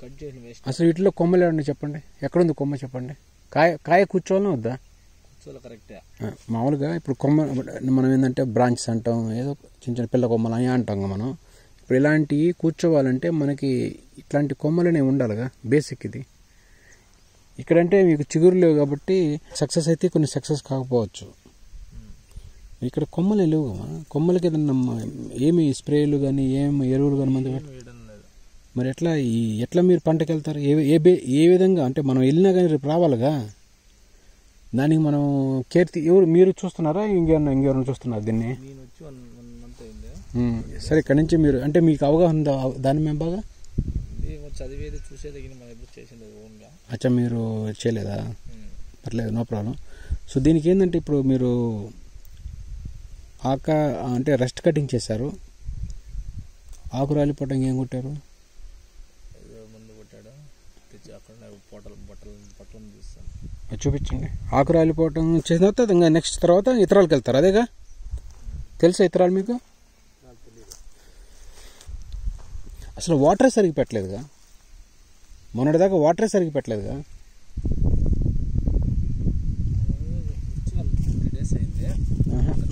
Cut చేసిన waste. అసలు వీటిలో కొమ్మలు ఏమండి చెప్పండి, ఎక్కడుంది కొమ్మ చెప్పండి. కాయ కూర్చోవాలని వద్దా? కూర్చోవాలి కరెక్టే. మామూలుగా ఇప్పుడు కొమ్మ మనం ఏంటంటే బ్రాంచెస్ అంటాం, ఏదో చిన్న చిన్న పిల్ల కొమ్మలు అని అంటాం మనం. ఇప్పుడు ఇలాంటివి కూర్చోవాలంటే మనకి ఇట్లాంటి కొమ్మలనే ఉండాలిగా, బేసిక్ ఇది. ఇక్కడంటే మీకు చిగురు లేవు కాబట్టి సక్సెస్ అయితే కొన్ని సక్సెస్ కాకపోవచ్చు. ఇక్కడ కొమ్మలే లేవు కదా, కొమ్మలకి ఏదన్నా ఏమి స్ప్రేలు కానీ ఏమి ఎరువులు కానీ మందు మరి ఎట్లా మీరు పంటకి వెళ్తారు? ఏ విధంగా అంటే మనం వెళ్ళినా కానీ రేపు రావాలిగా, దానికి మనం కేర్ మీరు చూస్తున్నారా ఇంకెవరైనా చూస్తున్నారా దీన్ని? సరే, ఇక్కడ నుంచి మీరు అంటే మీకు అవగాహన ఉందా దాని మేము బాగా చదివేది చూసేది మనం ఎప్పుడు చేసింది ఓన్గా. అచ్చా, మీరు చేయలేదా? పర్లేదు, నో ప్రాబ్లం. సో దీనికి ఏంటంటే ఇప్పుడు మీరు అంటే రెస్ట్ కటింగ్ చేశారు, ఆకు రాలిపోవటం ఏం కొట్టారు? ముందు కొట్టాడు, తెచ్చి అక్కడ బట్టలను తీస్తాను. అది చూపించండి. ఆకు రాలిపోవటం చేసిన తర్వాత ఇంకా నెక్స్ట్ తర్వాత ఇతరాలకు వెళ్తారు, అదేగా? తెలుసా ఇతరాలు మీకు? అసలు వాటరే సరిగ్గా పెట్టలేదుగా, మొన్నటిదాకా వాటరే సరిగ్గా పెట్టలేదుగా.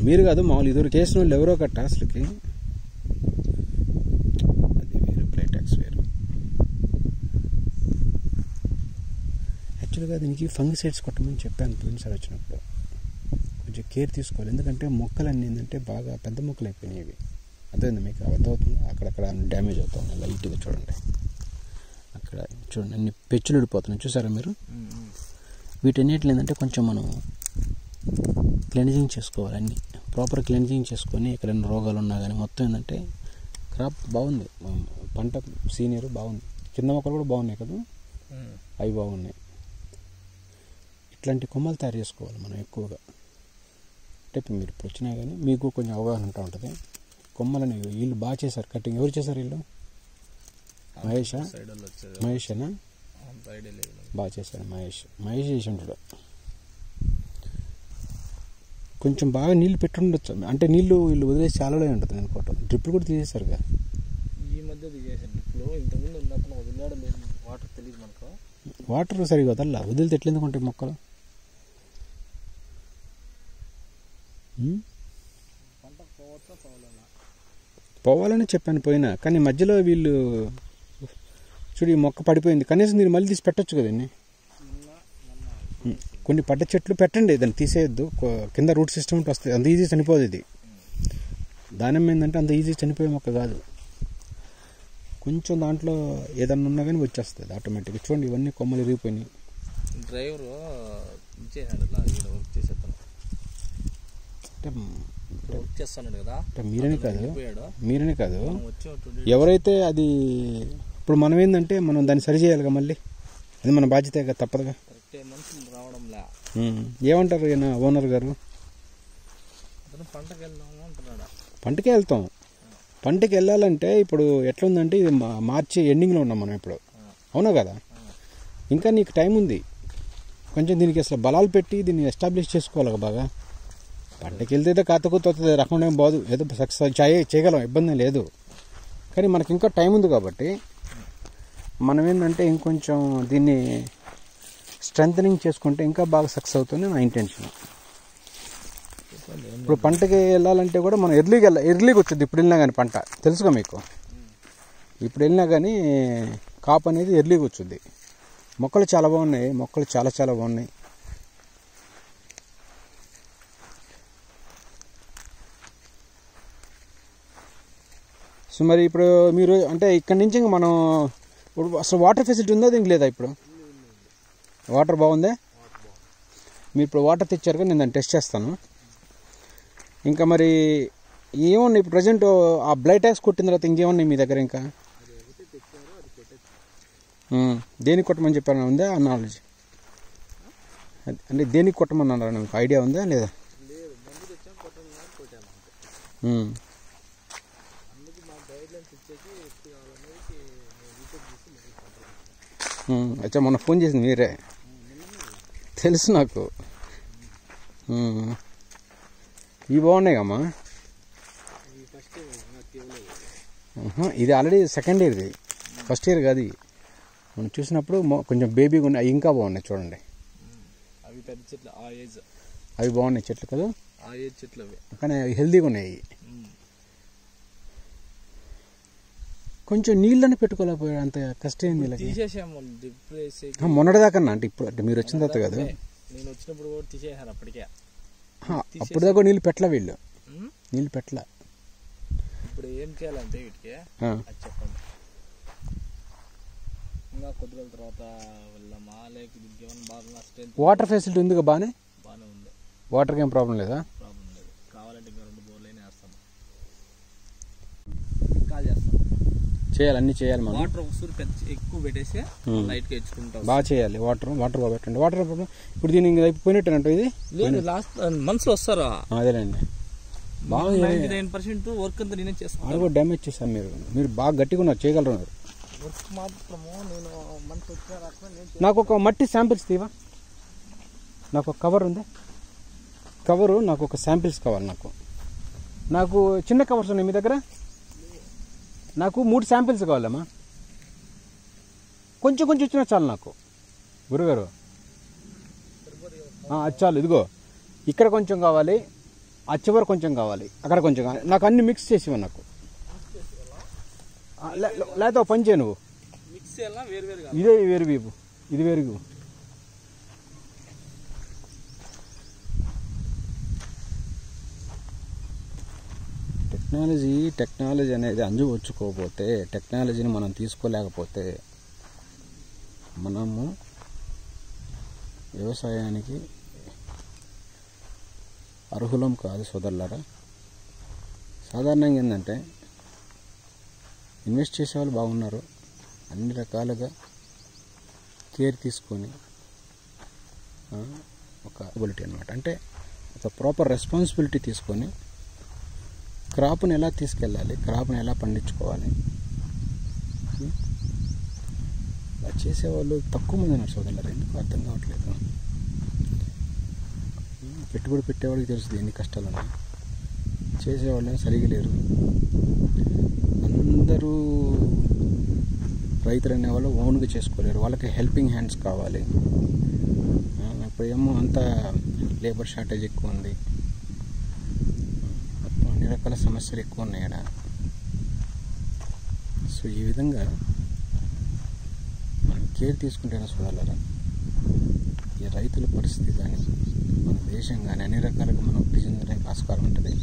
మీరు కాదు, మామూలు ఇద్దరు చేసిన వాళ్ళు ఎవరో కట్ట అసలుకి. అది వేరు, ప్లేటెక్స్ వేరు. యాక్చువల్గా దీనికి ఫంగిసైడ్స్ కొట్టమని చెప్పాను పోయినసారి వచ్చినప్పుడు. కొంచెం కేర్ తీసుకోవాలి, ఎందుకంటే మొక్కలన్నీ ఏంటంటే బాగా పెద్ద మొక్కలు అయిపోయినాయి ఇవి. అర్థమైంది మీకు? అర్థమవుతుంది. అక్కడక్కడ డ్యామేజ్ అవుతుంది, లైట్గా చూడండి. అక్కడ చూడండి అన్ని పెచ్చులు ఉడిపోతున్నాయి, చూసారా మీరు? వీటన్నిటిలో ఏంటంటే కొంచెం మనం క్లెన్జింగ్ చేసుకోవాలి, అన్నీ ప్రాపర్ క్లెన్జింగ్ చేసుకొని ఎక్కడైనా రోగాలు ఉన్నా కానీ మొత్తం ఏంటంటే క్రాప్ బాగుంది, పంట సీనియర్ బాగుంది, కింద మొక్కలు కూడా బాగున్నాయి కదా, అవి బాగున్నాయి. ఇట్లాంటి కొమ్మలు తయారు చేసుకోవాలి మనం ఎక్కువగా. అంటే మీరు ఇప్పుడు వచ్చినా కానీ మీకు కొంచెం అవగాహన ఉంటా ఉంటుంది. కొమ్మలని వీళ్ళు బాగా చేశారు కటింగ్. ఎవరు చేశారు వీళ్ళు? మహేషేనా? బాగా చేశారు మహేష్ చేసి ఉంటాడు. కొంచెం బాగా నీళ్ళు పెట్టుండొచ్చు, అంటే నీళ్ళు వీళ్ళు వదిలేసి చాలానే ఉంటుంది అనుకోవటం. డ్రిప్పులు కూడా తీసేశారుగా ఈ మధ్య తీసేసాను డ్రిప్లు. ఇంతకుముందు ఉన్నప్పుడు వదిలేయడం లేదు, వాటర్ తెలియదు మనకు. వాటర్ సరిగా వదల్లా, వదిలితే ఎట్లా ఎందుకు ఉంటాయి మొక్కలు? పంట పోవచ్చా పోవాలన్నా? పోవాలని చెప్పాను పోయినా, కానీ మధ్యలో వీళ్ళు చూడు ఈ మొక్క పడిపోయింది, కనీసం మీరు మళ్ళీ తీసి పెట్టచ్చు కదండి. కొన్ని పడ్డ చెట్లు పెట్టండి, దాన్ని తీసేయద్దు. కింద రూట్ సిస్టమ్ వస్తుంది, అంత ఈజీ చనిపోదు ఇది. దానిమ్మ ఏంటంటే అంత ఈజీ చనిపోయే మొక్క కాదు, కొంచెం దాంట్లో ఏదన్నా ఉన్నా కానీ వచ్చేస్తుంది ఆటోమేటిక్గా. చూడండి ఇవన్నీ కొమ్మలు ఇరిగిపోయినాయి. డ్రైవరు వర్క్ చేసేస్తాను అంటే వర్క్ చేస్తున్నాడు కదా. మీరనే కాదు ఎవరైతే అది ఇప్పుడు మనం ఏంటంటే మనం దాన్ని సరి చేయాలిగా, మళ్ళీ అది మన బాధ్యతగా, తప్పదుగా. మనుషులు రావడంలే. ఏమంటారు ఈయన ఓనర్ గారు? పంటకి వెళ్దాము అంటున్నాడు. పంటకే వెళ్తాం. పంటకి వెళ్ళాలంటే ఇప్పుడు ఎట్లుందంటే ఇది మార్చి ఎండింగ్లో ఉన్నాం మనం ఇప్పుడు, అవునా కదా? ఇంకా నీకు టైం ఉంది కొంచెం. దీనికి అసలు బలాలు పెట్టి దీన్ని ఎస్టాబ్లిష్ చేసుకోవాలి బాగా. పంటకి వెళ్తే కాతకూతుంది రకం ఏం బాదు, ఏదో సక్సెస్ చేయగలం, ఇబ్బంది లేదు. కానీ మనకి ఇంకా టైం ఉంది కాబట్టి మనం ఏంటంటే ఇంకొంచెం దీన్ని స్ట్రెంథనింగ్ చేసుకుంటే ఇంకా బాగా సక్సెస్ అవుతుంది నా ఇంటెన్షన్. ఇప్పుడు పంటకి వెళ్ళాలంటే కూడా మనం ఎర్లీగా వచ్చింది. ఇప్పుడు వెళ్ళినా కానీ పంట తెలుసుగా మీకు, ఇప్పుడు వెళ్ళినా కానీ కాపు అనేది ఎర్లీగా వచ్చింది. మొక్కలు చాలా బాగున్నాయి, మొక్కలు చాలా చాలా బాగున్నాయి. సో మరి ఇప్పుడు మీరు అంటే ఇక్కడి నుంచి మనం అసలు వాటర్ ఫెసిలిటీ ఉందా దీనికి లేదా? ఇప్పుడు వాటర్ బాగుందా? మీరు ఇప్పుడు వాటర్ తెచ్చారు కదా, నేను దాన్ని టెస్ట్ చేస్తాను. ఇంకా మరి ఏమున్నాయి ఇప్పుడు ప్రజెంట్? ఆ బ్లడ్ ట్యాక్స్ కొట్టిన తర్వాత ఇంకేమున్నాయి మీ దగ్గర? ఇంకా దేనికి కొట్టమని చెప్పారని ఉందా ఆ నాలెడ్జ్? అంటే దేనికి కొట్టమన్నారు మీకు ఐడియా ఉందా లేదా? అచ్చా, మొన్న ఫోన్ చేసింది మీరే, తెలుసు నాకు. ఇవి బాగున్నాయి కమ్మా. ఇది ఆల్రెడీ సెకండ్ ఇయర్ది, ఫస్ట్ ఇయర్ కాదు. మనం చూసినప్పుడు కొంచెం బేబీగా ఉన్నాయి, అవి ఇంకా బాగున్నాయి చూడండి. అవి పెద్ద చెట్లు ఆ ఏజ్, అవి బాగున్నాయి చెట్లు కదా, ఆ ఏజ్ చెట్లు అవి, కానీ అవి హెల్దీగా ఉన్నాయి. కొంచెం నీళ్ళని పెట్టుకోలేకపోయాడు, అంత కష్టం ఏంది తీసేసాము. మొన్నటిదాకా అంటే ఇప్పుడు అంటే మీరు వచ్చిన తర్వాత కదా, నేను వచ్చినప్పుడు కూడా తీసేసాను అప్పటికే. అప్పుడు దాకా నీళ్ళు పెట్టలే వీళ్ళు, నీళ్ళు పెట్టలే. ఇప్పుడు ఏం చేయాలంటే వీటికి అది చెప్పండి. ఇంకా కొద్ది రోజుల తర్వాత వెళ్దామా, లేక దీనికి ఏమైనా బాగా స్ట్రెంత్ వాటర్ ఫెసిలిటీ ఉంది కదా, బాగానే ఉంది, వాటర్కి ఏం ప్రాబ్లం లేదా? ప్రాబ్లం లేదు. కావాలంటే ఇంకా 2 బోర్లైనా వేస్తాము, కాల్ చేస్తాం. చేయాలి, అన్నీ చేయాలి మనం. వాటర్ ఒకసారి ఎక్కువ పెట్టేసి లైట్గా ఇచ్చుకుంటాం. బాగా చేయాలి, వాటర్ బాగా పెట్టండి. వాటర్ ఇప్పుడు దీన్ని అయిపోయినట్టేనంట, ఇది లేదు లాస్ట్ మంత్స్లో వస్తారా? అదేలేండి, బాగా 99% వర్క్ అంతా నేనే చేస్తాను. అది కూడా డ్యామేజ్ చేశాను. మీరు బాగా గట్టిగా ఉన్నారు, చేయగలరు. వర్క్ మాత్రము నేను మంత్ వచ్చిన నాకు ఒక మట్టి శాంపిల్స్ తీవా, నాకు ఒక కవర్ ఉంది, కవరు నాకు ఒక శాంపిల్స్ కావాలి. నాకు చిన్న కవర్స్ ఉన్నాయి మీ దగ్గర? నాకు 3 శాంపిల్స్ కావాలమ్మా, కొంచెం ఇచ్చినా చాలు నాకు గురుగారు. అది చాలు. ఇదిగో ఇక్కడ కొంచెం కావాలి, ఆ చివరి కొంచెం కావాలి, అక్కడ కొంచెం కావాలి. నాకు అన్ని మిక్స్ చేసివా నాకు, లేకపోతే ఒక పని చేయ, నువ్వు ఇదే వేరు వీపు, ఇది వేరు. టెక్నాలజీ అనేది అందిపుచ్చుకోకపోతే, టెక్నాలజీని మనం తీసుకోలేకపోతే మనము వ్యవసాయానికి అర్హులం కాదు సోదరులారా. సాధారణంగా ఏంటంటే ఇన్వెస్ట్ చేసేవాళ్ళు బాగున్నారు, అన్ని రకాలుగా కేర్ తీసుకొని ఒక అబిలిటీ అనమాట, అంటే ఒక ప్రాపర్ రెస్పాన్సిబిలిటీ తీసుకొని క్రాప్ని ఎలా తీసుకెళ్ళాలి, క్రాప్ని ఎలా పండించుకోవాలి, అలా చేసేవాళ్ళు తక్కువ మంది ఉన్నారు సోదరులారా. ఎందుకు అర్థం కావట్లేదు. పెట్టుబడి పెట్టేవాడికి తెలుస్తుంది ఎన్ని కష్టాలు ఉన్నాయి, చేసేవాళ్ళు సరిగా లేరు. అందరూ రైతులు అనేవాళ్ళు ఓన్గా చేసుకోలేరు, వాళ్ళకి హెల్పింగ్ హ్యాండ్స్ కావాలి. ఇప్పుడు ఏమో అంతా లేబర్ షార్టేజ్ ఎక్కువ ఉంది, మొత్తం అన్ని రకాల సమస్యలు ఎక్కువ ఉన్నాయి ఇక్కడ. సో ఈ విధంగా మనం కేర్ తీసుకుంటేనే సోదరులారా ఈ రైతుల పరిస్థితి కానీ మన దేశం కానీ అన్ని రకాలుగా మనం చెందడానికి ఆస్కారం ఉంటుంది.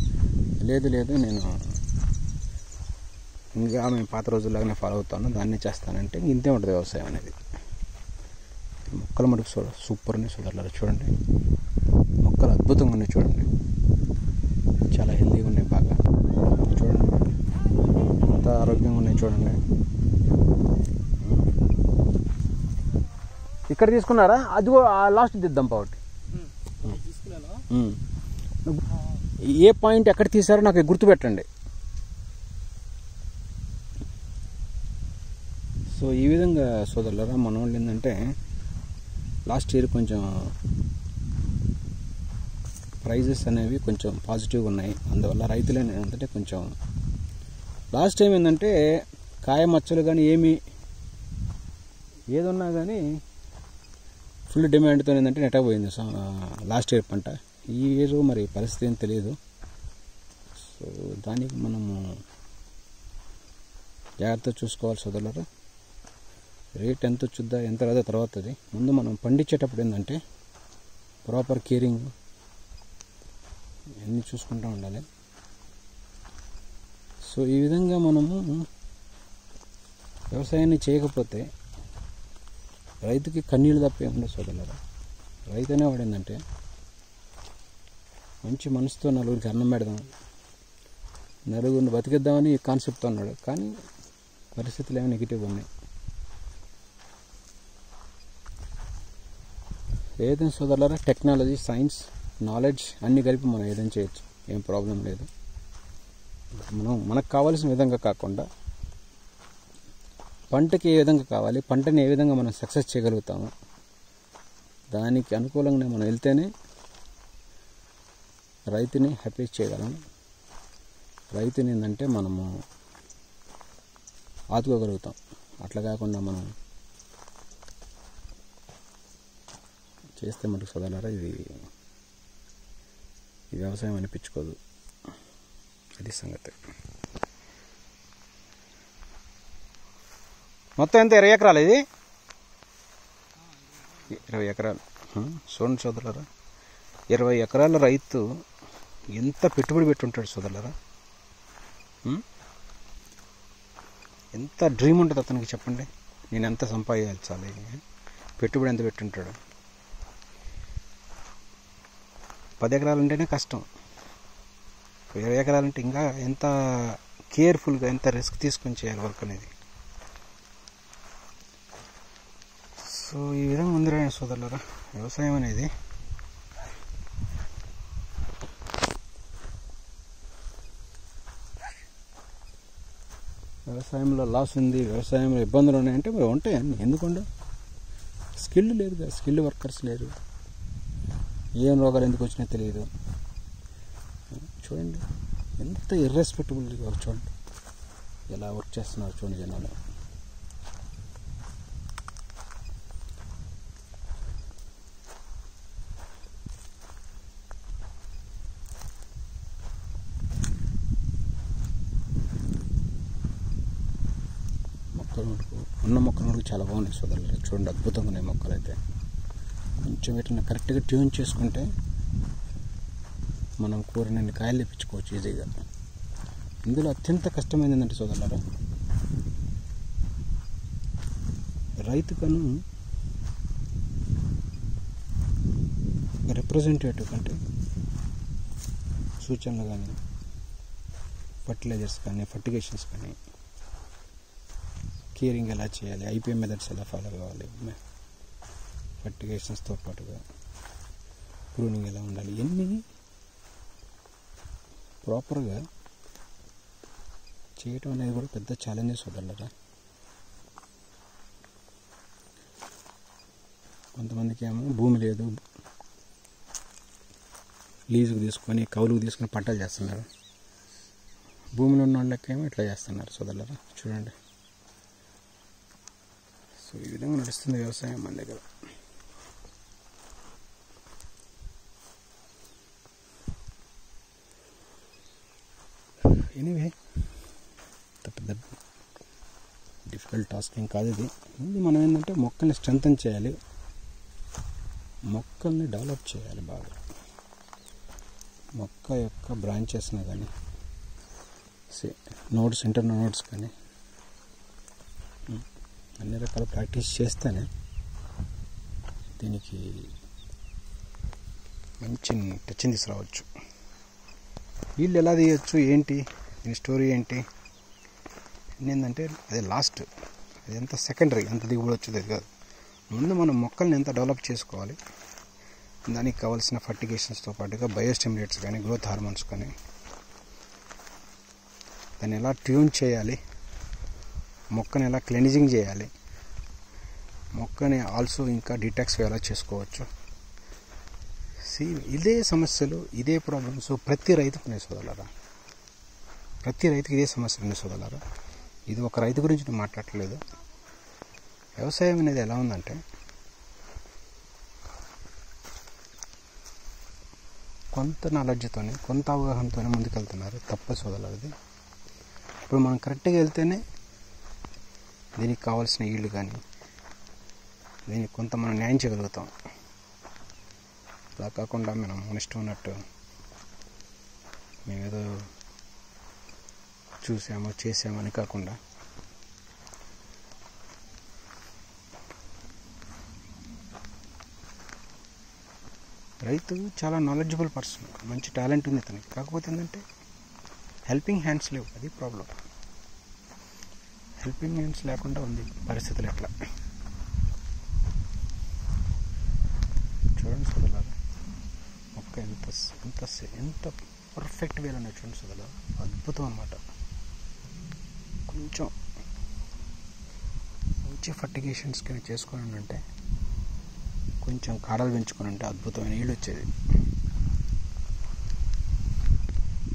లేదు నేను ఇంకా మేము పాత రోజుల్లాగానే ఫాలో అవుతాను, దాన్ని చేస్తానంటే ఇంతే ఉంటుంది వ్యవసాయం అనేది. మొక్కల మటుకు సూపర్ ఉన్నాయి సోదరులారా. చూడండి, మొక్కలు అద్భుతంగా ఉన్నాయి, చూడండి చాలా హెల్తీగా ఉన్నాయి, బాగా చూడండి, అంత ఆరోగ్యంగా ఉన్నాయి చూడండి. ఇక్కడ తీసుకున్నారా? అదిగో లాస్ట్ దిద్దాం పావుటి. ఏ పాయింట్ ఎక్కడ తీసారో నాకు గుర్తుపెట్టండి. సో ఈ విధంగా సోదరులారా మన వాళ్ళు ఏంటంటే లాస్ట్ ఇయర్ కొంచెం ప్రైజెస్ అనేవి కొంచెం పాజిటివ్గా ఉన్నాయి. అందువల్ల రైతులు ఏంటంటే కొంచెం లాస్ట్ టైం ఏంటంటే కాయ మచ్చలు కానీ ఏదున్నా కానీ ఫుల్ డిమాండ్తో ఏంటంటే నెట్టకపోయింది లాస్ట్ ఇయర్ పంట. ఈ ఇయర్ మరి పరిస్థితి ఏం తెలియదు. సో దానికి మనము జాగ్రత్త చూసుకోవాలి సోదరులారా. రేట్ ఎంత వచ్చుద్దా ఎంత రాదో తర్వాతది. ముందు మనం పండించేటప్పుడు ఏంటంటే ప్రాపర్ కేరింగ్ అన్నీ చూసుకుంటూ ఉండాలి. సో ఈ విధంగా మనము వ్యవసాయాన్ని చేయకపోతే రైతుకి కన్నీళ్ళు తప్ప ఏముండదు సోదరులారా. రైతు అనేవాడు ఏంటంటే మంచి మనసుతో నలుగురికి అన్నం పెడదాం, నలుగురిని బతికిద్దామని కాన్సెప్ట్తో ఉన్నాడు. కానీ పరిస్థితులు ఏమో నెగిటివ్ ఉన్నాయి. ఏదైనా సోదరులారా టెక్నాలజీ, సైన్స్, నాలెడ్జ్ అన్నీ కలిపి మనం ఏదైనా చేయొచ్చు, ఏం ప్రాబ్లం లేదు. మనకు కావాల్సిన విధంగా కాకుండా పంటకి ఏ విధంగా కావాలి, పంటని ఏ విధంగా మనం సక్సెస్ చేయగలుగుతాము, దానికి అనుకూలంగా మనం వెళ్తేనే రైతుని హ్యాపీ చేయగలం. రైతుని ఏంటంటే మనము ఆదుకోగలుగుతాం. అట్లా కాకుండా మనం చేస్తే మనకు సోదరులారా ఇది వ్యవసాయం అనిపించుకోదు. అది సంగతి. మొత్తం ఎంత 20 ఎకరాలు ఇది? 20 ఎకరాలు. చూడండి సోదరులారా, 20 ఎకరాల రైతు ఎంత పెట్టుబడి పెట్టుంటాడు సోదరులారా. ఎంత డ్రీమ్ ఉంటుంది అతనికి చెప్పండి. నేను ఎంత సంపాదించాలి, పెట్టుబడి ఎంత పెట్టుంటాడు. 10 ఎకరాలు ఉంటేనే కష్టం, 20 ఎకరాలంటే ఇంకా ఎంత కేర్ఫుల్గా, ఎంత రిస్క్ తీసుకొని చేయాలి వర్క్ అనేది. సో ఈ విధంగా ఉంది రా సోదరులారా వ్యవసాయం అనేది. వ్యవసాయంలో లాస్ ఉంది, వ్యవసాయంలో ఇబ్బందులు ఉన్నాయంటే మరి ఉంటాయండి. ఎందుకంటే స్కిల్ లేదు కదా, స్కిల్ వర్కర్స్ లేరు, ఏం రోగాలు ఎందుకు వచ్చినా తెలియదు. చూడండి ఎంత ఇర్రెస్పెక్టబుల్ వర్క్, చూడండి ఎలా వర్క్ చేస్తున్నారు చూడండి జనాలు. ఉన్న మొక్కలు చాలా బాగున్నాయి సోదరులు. చూడండి అద్భుతంగా ఉన్నాయి మొక్కలు అయితే. కొంచెం వీటిని కరెక్ట్గా ట్యూన్ చేసుకుంటే మనం కూరనన్ని కాయలు తెప్పించుకోవచ్చు ఈజీగా. ఇందులో అత్యంత కష్టమైనది ఏంటంటే సోదరులారా, రైతుకను రిప్రజెంటేటివ్ అంటే సూచనలు కానీ, ఫర్టిలైజర్స్ కానీ, ఫర్టిగేషన్స్ కానీ, కేరింగ్ ఎలా చేయాలి, ఐపీఎం మెథడ్స్ ఎలా ఫాలో కావాలి, ఫర్టిగేషన్స్తో పాటుగా ప్రూనింగ్ ఎలా ఉండాలి, ఇవన్నీ ప్రాపర్గా చేయటం అనేది కూడా పెద్ద ఛాలెంజెస్ వదలరా. కొంతమందికి ఏమో భూమి లేదు, లీజుకు తీసుకొని కౌలుకు తీసుకొని పంటలు చేస్తున్నారు. భూమిలో ఉన్న వాళ్ళకేమో ఇట్లా చేస్తున్నారు సోదరులారా. చూడండి, సో ఈ విధంగా నడుస్తుంది వ్యవసాయం మన దగ్గర. ఎనీవే పెద్ద డిఫికల్ట్ టాస్క్ ఏం కాదు ఇది. మనం ఏంటంటే మొక్కల్ని స్ట్రెంథెన్ చేయాలి, మొక్కల్ని డెవలప్ చేయాలి బాగా. మొక్క యొక్క బ్రాంచెస్ని కానీ, నోడ్స్, ఇంటర్నల్ నోడ్స్ కానీ అన్ని రకాల ప్రాక్టీస్ చేస్తేనే దీనికి మంచి టచ్ని తీసుకురావచ్చు. వీళ్ళు ఎలా తీయచ్చు, ఏంటి దీని స్టోరీ ఏంటి ఏంటంటే అది లాస్ట్, అది ఎంత సెకండరీ, ఎంత దిగుబడి వచ్చేది అది కాదు. ముందు మనం మొక్కల్ని ఎంత డెవలప్ చేసుకోవాలి, దానికి కావాల్సిన ఫర్టిగేషన్స్తో పాటుగా బయోస్టిమ్యులేట్స్ కానీ, గ్రోత్ హార్మోన్స్ కానీ, దాన్ని ఎలా ట్యూన్ చేయాలి, మొక్కని ఎలా క్లెన్జింగ్ చేయాలి, మొక్కని ఆల్సో ఇంకా డిటాక్స్ ఎలా చేసుకోవచ్చు. ఇదే సమస్యలు, ఇదే ప్రాబ్లమ్స్ ప్రతి రైతుకు ఉన్నాయి సోదరులారా. ప్రతి రైతుకి ఇదే సమస్యలు ఉన్నాయి సోదరులారా. ఇది ఒక రైతు గురించి నేను మాట్లాడట్లేదు. వ్యవసాయం అనేది ఎలా ఉందంటే కొంత నాలెడ్జ్తోనే, కొంత అవగాహనతోనే ముందుకెళ్తున్నారు. తప్ప సోదరులారా ఇది. ఇప్పుడు మనం కరెక్ట్గా వెళ్తేనే దీనికి కావాల్సిన ఈళ్ళు కానీ, దీనికి కొంత మనం న్యాయం చేయగలుగుతాం. అలా కాకుండా మనం ఇష్టం ఉన్నట్టు మేమేదో చూసామో చేసామో అని కాకుండా రైతు చాలా నాలెడ్జబుల్ పర్సన్, మంచి టాలెంట్ ఉంది అతనికి. కాకపోతే ఏంటంటే హెల్పింగ్ హ్యాండ్స్ లేవు, అది ప్రాబ్లం. హెల్పింగ్ హ్యాండ్స్ లేకుండా ఉంది పరిస్థితులు ఎట్లా. చూడండి సోదరులారా, మొక్క ఎంత పర్ఫెక్ట్ వేలు ఉన్నాయి చూడండి సోదరులారా. అద్భుతం అన్నమాట. కొంచెం మంచి ఫర్టిగేషన్స్ కానీ చేసుకొని ఉంటే, కొంచెం కాడలు పెంచుకొని ఉంటే అద్భుతమైన నీళ్ళు వచ్చేది.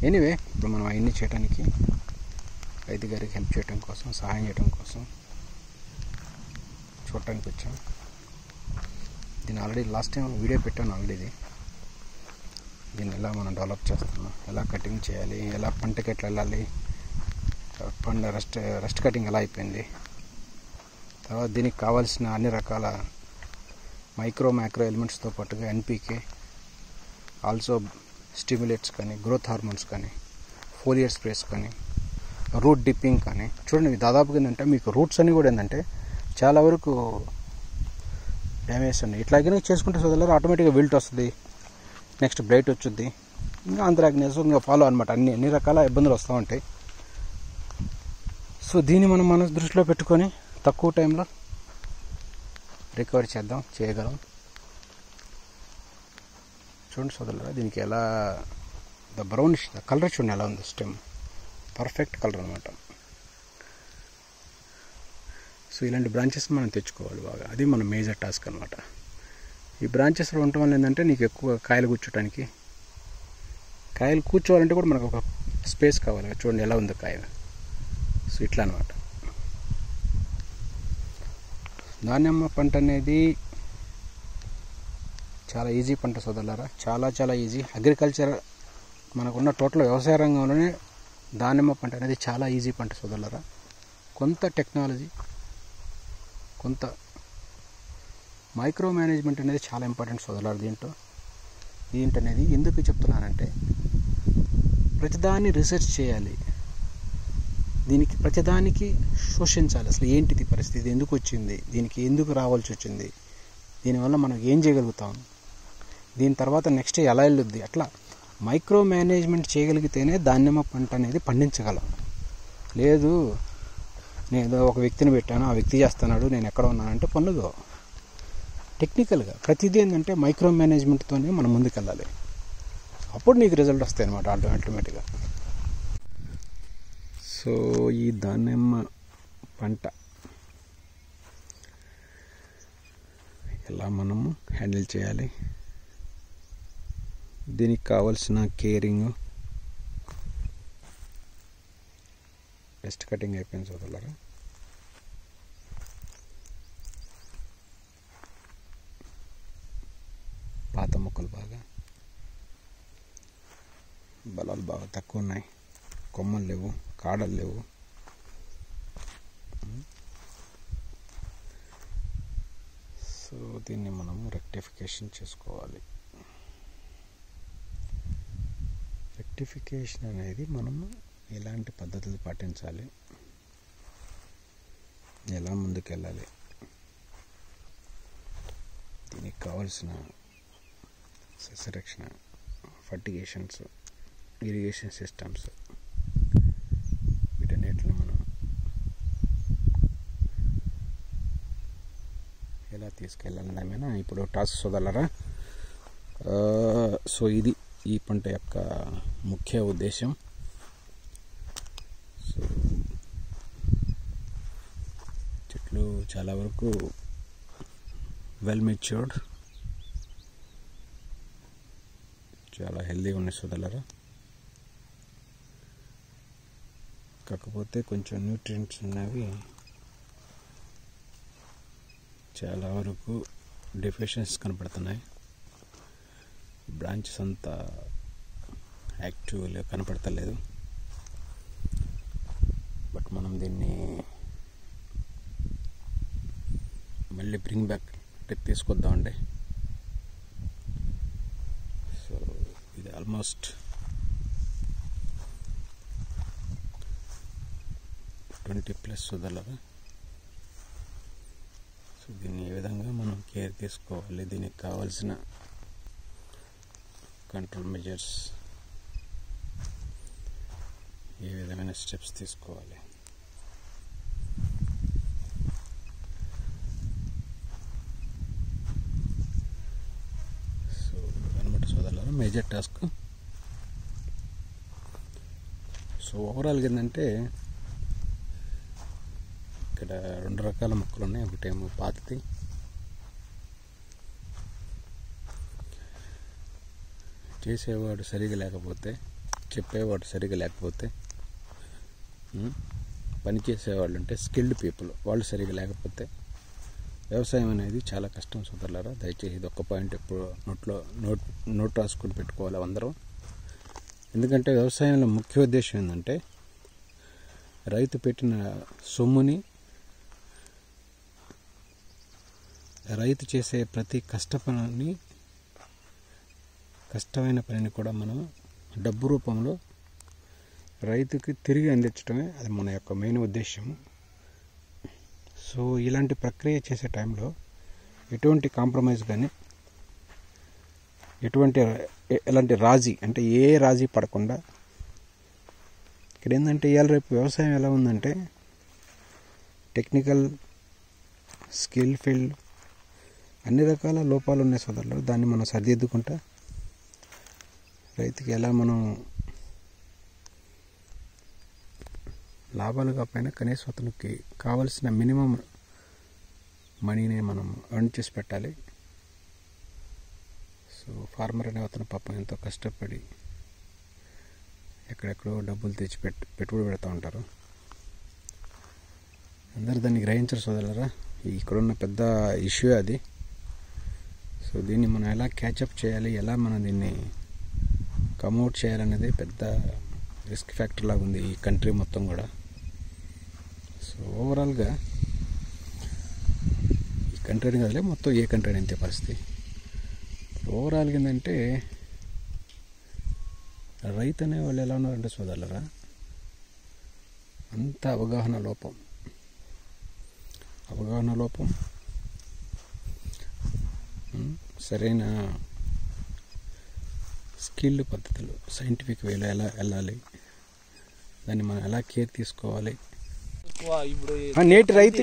ఎనీవే ఇప్పుడు మనం అవన్నీ చేయడానికి, రైతు గారికి హెల్ప్ చేయడం కోసం, సహాయం చేయడం కోసం చూడటానికి వచ్చాం. దీన్ని ఆల్రెడీ లాస్ట్ టైం వీడియో పెట్టాను ఆల్రెడీ. దీన్ని ఎలా మనం డెవలప్ చేస్తున్నాం, ఎలా కటింగ్ చేయాలి, ఎలా పంటకి ఎట్లా వెళ్ళాలి, పంట రెస్ట్ కటింగ్ ఎలా అయిపోయింది, తర్వాత దీనికి కావాల్సిన అన్ని రకాల మైక్రో ఎలిమెంట్స్తో పాటుగా ఎన్పికే, ఆల్సో స్టిమ్యులేట్స్ కానీ, గ్రోత్ హార్మోన్స్ కానీ, ఫోలియర్ స్ప్రేస్ కానీ, రూట్ డిప్పింగ్ కానీ. చూడండి దాదాపుగా ఏంటంటే మీకు రూట్స్ అన్నీ కూడా ఏంటంటే చాలా వరకు డ్యామేజ్ ఉన్నాయి. ఇట్లాగే చేసుకుంటే సోదరులారా ఆటోమేటిక్గా విల్ట్ వస్తుంది, నెక్స్ట్ బ్రైట్ వచ్చుద్ది, ఇంకా ఆంథ్రాక్నోస్ ఇంకా ఫాలో అనమాట. అన్ని రకాల ఇబ్బందులు వస్తూ ఉంటాయి. సో దీన్ని మన దృష్టిలో పెట్టుకొని తక్కువ టైంలో రికవరీ చేయగలం. చూడండి సోదరులారా దీనికి ఎలా బ్రౌనిష్ కలర్ చూడండి ఎలా ఉంది. స్టెమ్ పర్ఫెక్ట్ కలర్ అనమాట. సో ఇలాంటి బ్రాంచెస్ మనం తెచ్చుకోవాలి బాగా, అది మన మేజర్ టాస్క్ అనమాట. ఈ బ్రాంచెస్లో ఉండటం వల్ల ఏంటంటే నీకు ఎక్కువ కాయలు కూర్చోటానికి, కాయలు కూర్చోవాలంటే కూడా మనకు ఒక స్పేస్ కావాలి. చూడండి ఎలా ఉంది కాయ. సో ఇట్లా అనమాట. దానిమ్మ పంట అనేది చాలా ఈజీ పంట సోదరులారా, చాలా ఈజీ. అగ్రికల్చర్ మనకున్న టోటల్ వ్యవసాయ రంగంలోనే దానిమ్మ పంట అనేది చాలా ఈజీ పంట సోదరులారా. కొంత టెక్నాలజీ, కొంత మైక్రో మేనేజ్మెంట్ అనేది చాలా ఇంపార్టెంట్ సోదరులారా. దీంటనేది ఎందుకు చెప్తున్నానంటే ప్రతిదాన్ని రీసెర్చ్ చేయాలి, దీనికి ప్రతిదానికి శోషించాలి. అసలు ఏంటిది పరిస్థితి, ఎందుకు వచ్చింది, దీనికి ఎందుకు రావాల్సి వచ్చింది, దీనివల్ల మనం ఏం చేయగలుగుతాం, దీని తర్వాత నెక్స్ట్ ఎలా వెళ్ళొద్ది, అట్లా మైక్రో మేనేజ్మెంట్ చేయగలిగితేనే దానిమ్మ పంట అనేది పండించగలం. లేదు నేను ఒక వ్యక్తిని పెట్టాను, ఆ వ్యక్తి చేస్తున్నాడు, నేను ఎక్కడ ఉన్నానంటే పనులు టెక్నికల్గా ప్రతిదీ ఏంటంటే మైక్రో మేనేజ్మెంట్తోనే మనం ముందుకెళ్ళాలి. అప్పుడు నీకు రిజల్ట్ వస్తాయి అన్నమాట ఆటోమేటిక్గా. సో ఈ దానిమ్మ పంట ఎలా మనము హ్యాండిల్ చేయాలి, దీనికి కావాల్సిన కేరింగ్. బెస్ట్ కటింగ్ అయిపోయింది సోదరులారా. పాత మొక్కలు బాగా, బలాలు బాగా తక్కువ ఉన్నాయి, కొమ్మలు లేవు, కాడలు లేవు. సో దీన్ని మనం రెక్టిఫికేషన్ చేసుకోవాలి. రెక్టిఫికేషన్ అనేది మనము ఎలాంటి పద్ధతులు పాటించాలి, ఎలా ముందుకెళ్ళాలి, దీనికి కావాల్సిన సస్యరక్షణ, ఫర్టిగేషన్స్, ఇరిగేషన్ సిస్టమ్స్, వీటన్నిటిని మనం ఎలా తీసుకెళ్ళాలనేమైనా ఇప్పుడు టాస్క్ సోదరులారా. సో ఇది ఈ పంట యొక్క ముఖ్య ఉద్దేశం. సో చెట్లు చాలా వరకు వెల్ మెచ్యూర్డ్, చాలా హెల్దీగా ఉన్నాయి సోదరులారా. కాకపోతే కొంచెం న్యూట్రియంట్స్ ఉన్నవి చాలా వరకు డెఫిషియన్సీస్ కనపడుతున్నాయి. బ్రాంచెస్ అంతా యాక్టివ్గా కనపడతలేదు. బట్ మనం దీన్ని మళ్ళీ బ్రింగ్ బ్యాక్ తీసుకొద్దామండి. సో ఇది ఆల్మోస్ట్ 20+ సోదరులారా. సో దీన్ని ఏ విధంగా మనం కేర్ తీసుకోవాలి, దీనికి కావాల్సిన కంట్రోల్ మెజర్స్, ఏ విధమైన స్టెప్స్ తీసుకోవాలి. సో అనమాట సోదరులారా మేజర్ టాస్క్. సో ఓవరాల్గా ఏంటంటే ఇక్కడ 2 రకాల మొక్కలు ఉన్నాయి. ఒకటేమో పాతది, చేసేవాడు సరిగా లేకపోతే, చెప్పేవాడు సరిగా లేకపోతే, పని చేసేవాళ్ళు అంటే స్కిల్డ్ పీపుల్ వాళ్ళు సరిగా లేకపోతే వ్యవసాయం అనేది చాలా కష్టం సోదరులారా. దయచేసి ఇది ఒక్క పాయింట్ ఎప్పుడు నోట్ రాసుకొని పెట్టుకోవాలి అందరం. ఎందుకంటే వ్యవసాయంలో ముఖ్య ఉద్దేశం ఏంటంటే రైతు పెట్టిన సొమ్ముని, రైతు చేసే ప్రతి కష్టమైన పనిని కూడా మనం డబ్బు రూపంలో రైతుకి తిరిగి అందించడమే అది మన యొక్క మెయిన్ ఉద్దేశం. సో ఇలాంటి ప్రక్రియ చేసే టైంలో ఎటువంటి కాంప్రమైజ్ కానీ, ఎలాంటి రాజీ అంటే ఏ రాజీ పడకుండా, ఇక్కడ ఏంటంటే ఇవాళ రేపు వ్యవసాయం ఎలా ఉందంటే టెక్నికల్, స్కిల్ ఫీల్డ్ అన్ని రకాల లోపాలు ఉన్నాయి సోదరులు. దాన్ని మనం సరిదిద్దుకుంటా రైతుకి ఎలా మనం లాభాలు కాకపోయినా కనీసం అతనికి కావాల్సిన మినిమం మనీని మనం ఎర్న్ చేసి పెట్టాలి. సో ఫార్మర్ అనే అతను పాపం ఎంతో కష్టపడి ఎక్కడెక్కడో డబ్బులు తెచ్చి పెట్టుబడి పెడతా ఉంటారు. అందరు దాన్ని గ్రహించరు సోదరులారా. ఇక్కడున్న పెద్ద ఇష్యూ అది. సో దీన్ని మనం ఎలా క్యాచప్ చేయాలి, ఎలా మనం దీన్ని కమ్అవుట్ చేయాలనేది పెద్ద రిస్క్ ఫ్యాక్టర్ లాగా ఉంది ఈ కంట్రీ మొత్తం కూడా. సో ఓవరాల్గా ఈ కంట్రీ కదలే, మొత్తం ఏ కంట్రీ అంతే పరిస్థితి. ఓవరాల్గా ఏంటంటే రైతు అనే వాళ్ళు ఎలా ఉన్నారంటే సోదరులరా, అంత అవగాహన లోపం, సరైన స్కిల్డ్ పద్ధతులు, సైంటిఫిక్ వేలో ఎలా వెళ్ళాలి, దాన్ని మనం ఎలా కేర్ తీసుకోవాలి. నేటి రైతు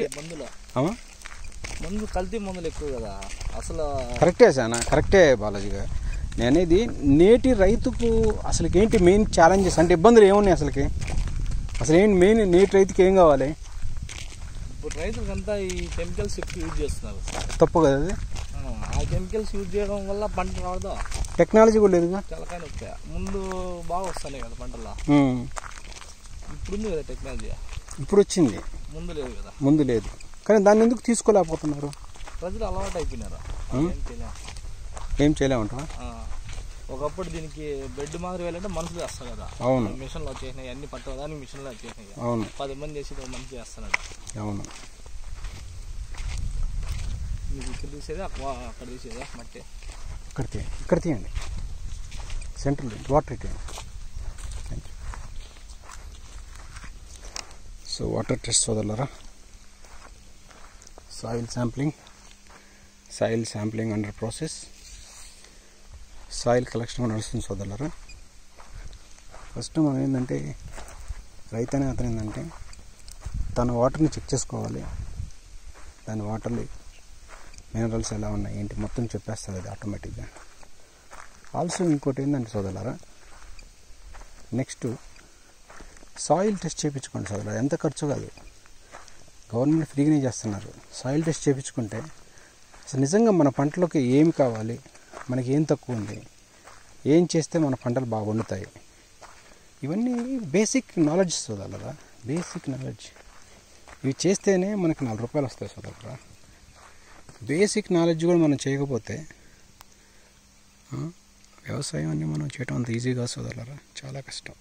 మందు కల్తీ మందులు ఎక్కువ కదా అసలు. కరెక్టే సార్, కరెక్టే బాలాజీగా. నేనేది నేటి రైతుకు అసలుకి ఏంటి మెయిన్ ఛాలెంజెస్ అంటే ఇబ్బందులు ఏమున్నాయి అసలు ఏంటి మెయిన్ నేటి రైతుకి ఏం కావాలి? ఇప్పుడు రైతులకంతా ఈ కెమికల్స్ ఎక్కువ యూజ్ చేస్తున్నారు. తప్పు కదా అది. ఆ కెమికల్స్ యూజ్ చేయడం వల్ల పంట రావదా? టెక్నాలజీ కూడా లేదుగా. చాలా వస్తాయి. ముందు బాగా వస్తున్నాయి కదా పంటల్లో. ఇప్పుడు ఉంది కదా టెక్నాలజీ, ఇప్పుడు వచ్చింది, ముందు లేదు కదా. ముందు లేదు కానీ దాన్ని ఎందుకు తీసుకోలేకపోతున్నారు? ప్రజలు అలవాటు అయిపోయినారు. ఏం చేయలేమంటారా? ఒకప్పుడు దీనికి బెడ్ మాదిరి వెళ్ళంటే మనుషులు చేస్తారు కదా. అవును, మిషన్లు వచ్చేసినాయి, అన్ని పట్టడానికి మిషన్లు వచ్చేసినాయి. అవును, 10 మంది చేసి 1 మనిషి చేస్తున్నాడు. అవును. మీకు ఇక్కడ తీసేది అక్కడ తీసేదా మట్టి? ఇక్కడ తీయండి, సెంట్రల్ వాటర్ ఇవ్వండి. సో వాటర్ టెస్ట్ సోదరులారా, soil sampling under process, soil collection నడుస్తుంది సోదరులారా. ఫస్ట్ మనం ఏంటంటే రైతు అనే అతను ఏంటంటే తన వాటర్ని చెక్ చేసుకోవాలి. దాని వాటర్లో మినరల్స్ ఎలా ఉన్నాయి ఏంటి మొత్తం చెప్పేస్తుంది అది ఆటోమేటిక్గా. ఆల్సో ఇంకోటి ఏంటంటే సోదరులారా, నెక్స్ట్ సాయిల్ టెస్ట్ చేయించుకోండి సోదరులారా. ఎంత ఖర్చు కాదు, గవర్నమెంట్ ఫ్రీగానే చేస్తున్నారు. సాయిల్ టెస్ట్ చేయించుకుంటే అసలు నిజంగా మన పంటలోకి ఏమి కావాలి, మనకి ఏం తక్కువ ఉంది, ఏం చేస్తే మన పంటలు బాగా వండుతాయి, ఇవన్నీ బేసిక్ నాలెడ్జ్ సోదరులారా. బేసిక్ నాలెడ్జ్ ఇవి చేస్తేనే మనకి 4 రూపాయలు వస్తాయి సోదరులారా. బేసిక్ నాలెడ్జ్ కూడా మనం చేయకపోతే వ్యవసాయం అన్నీ మనం చేయడం అంత ఈజీగా సోదరులారా, చాలా కష్టం.